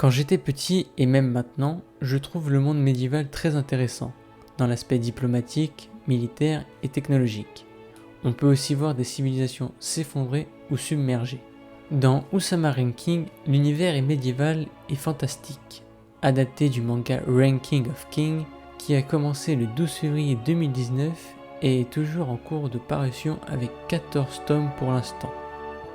Quand j'étais petit et même maintenant, je trouve le monde médiéval très intéressant, dans l'aspect diplomatique, militaire et technologique. On peut aussi voir des civilisations s'effondrer ou submerger. Dans Usama Ranking, l'univers est médiéval et fantastique, adapté du manga Ranking of King qui a commencé le 12 février 2019 et est toujours en cours de parution avec 14 tomes pour l'instant.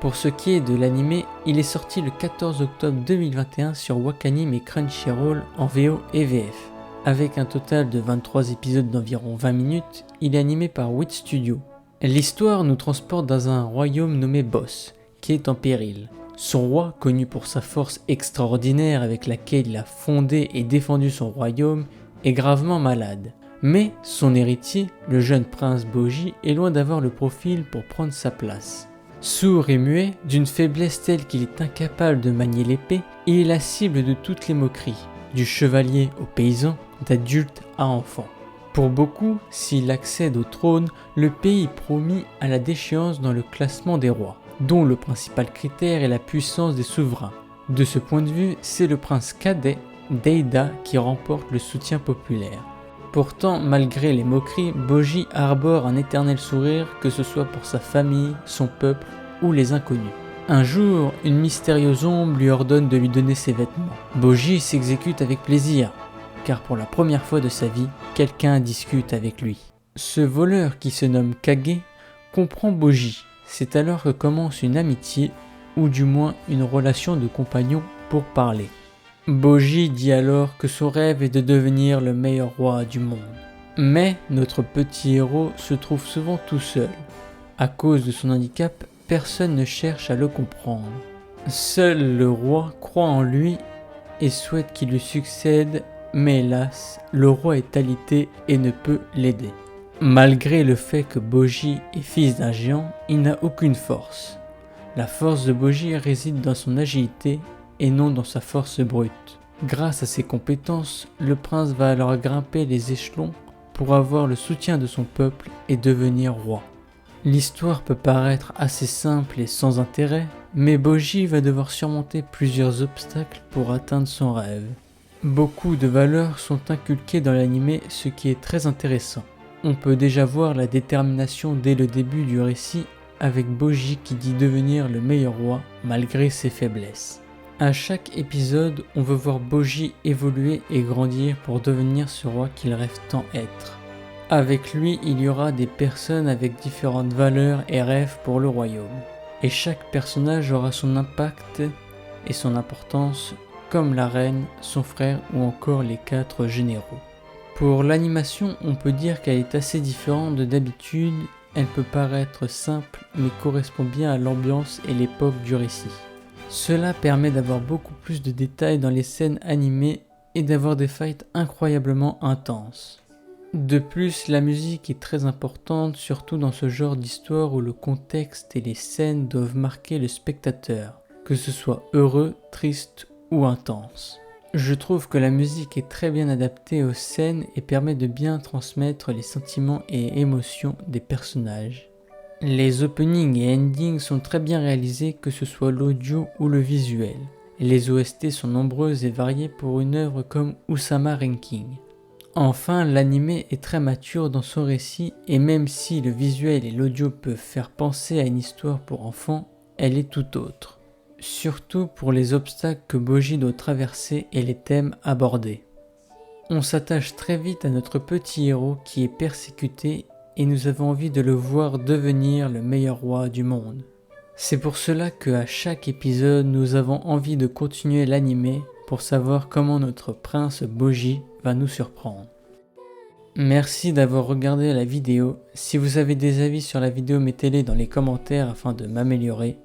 Pour ce qui est de l'anime, il est sorti le 14 octobre 2021 sur Wakanim et Crunchyroll en VO et VF. Avec un total de 23 épisodes d'environ 20 minutes, il est animé par Wit Studio. L'histoire nous transporte dans un royaume nommé Boss, qui est en péril. Son roi, connu pour sa force extraordinaire avec laquelle il a fondé et défendu son royaume, est gravement malade. Mais son héritier, le jeune prince Boji, est loin d'avoir le profil pour prendre sa place. Sourd et muet, d'une faiblesse telle qu'il est incapable de manier l'épée, il est la cible de toutes les moqueries, du chevalier au paysan, d'adulte à enfant. Pour beaucoup, s'il accède au trône, le pays est promis à la déchéance dans le classement des rois, dont le principal critère est la puissance des souverains. De ce point de vue, c'est le prince cadet, Deida, qui remporte le soutien populaire. Pourtant, malgré les moqueries, Boji arbore un éternel sourire, que ce soit pour sa famille, son peuple ou les inconnus. Un jour, une mystérieuse ombre lui ordonne de lui donner ses vêtements. Boji s'exécute avec plaisir, car pour la première fois de sa vie, quelqu'un discute avec lui. Ce voleur qui se nomme Kage comprend Boji. C'est alors que commence une amitié, ou du moins une relation de compagnon pour parler. Boji dit alors que son rêve est de devenir le meilleur roi du monde. Mais notre petit héros se trouve souvent tout seul. À cause de son handicap, personne ne cherche à le comprendre. Seul le roi croit en lui et souhaite qu'il lui succède, mais hélas, le roi est alité et ne peut l'aider. Malgré le fait que Boji est fils d'un géant, il n'a aucune force. La force de Boji réside dans son agilité et non dans sa force brute. Grâce à ses compétences, le prince va alors grimper les échelons pour avoir le soutien de son peuple et devenir roi. L'histoire peut paraître assez simple et sans intérêt, mais Boji va devoir surmonter plusieurs obstacles pour atteindre son rêve. Beaucoup de valeurs sont inculquées dans l'anime, ce qui est très intéressant. On peut déjà voir la détermination dès le début du récit avec Boji qui dit devenir le meilleur roi malgré ses faiblesses. À chaque épisode, on veut voir Boji évoluer et grandir pour devenir ce roi qu'il rêve tant être. Avec lui, il y aura des personnes avec différentes valeurs et rêves pour le royaume. Et chaque personnage aura son impact et son importance, comme la reine, son frère ou encore les 4 généraux. Pour l'animation, on peut dire qu'elle est assez différente de d'habitude. Elle peut paraître simple, mais correspond bien à l'ambiance et l'époque du récit. Cela permet d'avoir beaucoup plus de détails dans les scènes animées et d'avoir des fights incroyablement intenses. De plus, la musique est très importante, surtout dans ce genre d'histoire où le contexte et les scènes doivent marquer le spectateur, que ce soit heureux, triste ou intense. Je trouve que la musique est très bien adaptée aux scènes et permet de bien transmettre les sentiments et émotions des personnages. Les openings et endings sont très bien réalisés, que ce soit l'audio ou le visuel. Les OST sont nombreuses et variées pour une œuvre comme Usama Ranking. Enfin, l'anime est très mature dans son récit et même si le visuel et l'audio peuvent faire penser à une histoire pour enfants, elle est tout autre. Surtout pour les obstacles que Boji doit traverser et les thèmes abordés. On s'attache très vite à notre petit héros qui est persécuté et nous avons envie de le voir devenir le meilleur roi du monde. C'est pour cela qu'à chaque épisode, nous avons envie de continuer l'anime pour savoir comment notre prince Boji va nous surprendre. Merci d'avoir regardé la vidéo. Si vous avez des avis sur la vidéo, mettez-les dans les commentaires afin de m'améliorer.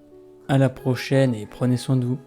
À la prochaine et prenez soin de vous.